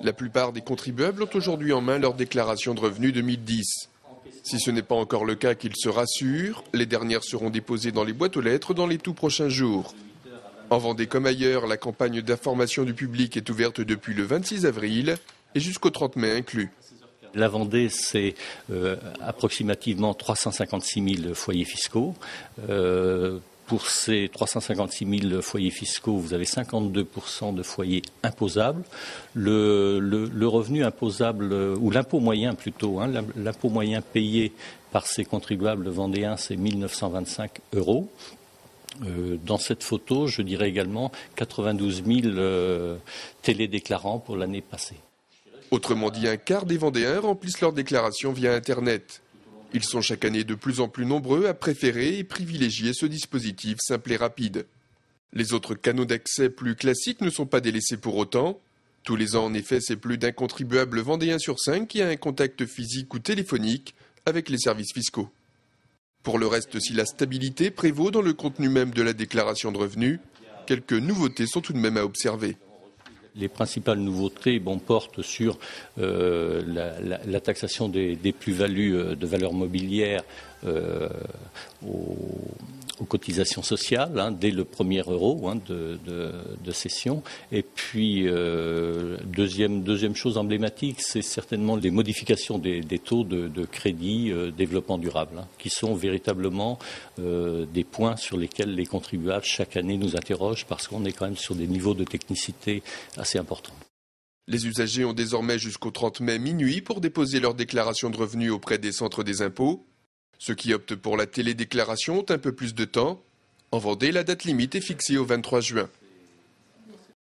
La plupart des contribuables ont aujourd'hui en main leur déclaration de revenus 2010. Si ce n'est pas encore le cas, qu'ils se rassurent, les dernières seront déposées dans les boîtes aux lettres dans les tout prochains jours. En Vendée comme ailleurs, la campagne d'information du public est ouverte depuis le 26 avril et jusqu'au 30 mai inclus. La Vendée, c'est approximativement 356 000 foyers fiscaux. Pour ces 356 000 foyers fiscaux, vous avez 52% de foyers imposables. Le revenu imposable, ou l'impôt moyen plutôt, l'impôt moyen payé par ces contribuables vendéens, c'est 1 925 €. Dans cette photo, je dirais également 92 000 télédéclarants pour l'année passée. Autrement dit, un quart des Vendéens remplissent leur déclaration via Internet. Ils sont chaque année de plus en plus nombreux à préférer et privilégier ce dispositif simple et rapide. Les autres canaux d'accès plus classiques ne sont pas délaissés pour autant. Tous les ans, en effet, c'est plus d'un contribuable vendéen sur 5 qui a un contact physique ou téléphonique avec les services fiscaux. Pour le reste, si la stabilité prévaut dans le contenu même de la déclaration de revenus, quelques nouveautés sont tout de même à observer. Les principales nouveautés portent sur la taxation des plus-values de valeur mobilière aux cotisations sociales dès le premier euro de cession. Et puis, deuxième chose emblématique, c'est certainement les modifications des taux de crédit développement durable, qui sont véritablement des points sur lesquels les contribuables chaque année nous interrogent parce qu'on est quand même sur des niveaux de technicité assez importants. Les usagers ont désormais jusqu'au 30 mai minuit pour déposer leur déclaration de revenus auprès des centres des impôts. Ceux qui optent pour la télédéclaration ont un peu plus de temps. En Vendée, la date limite est fixée au 23 juin.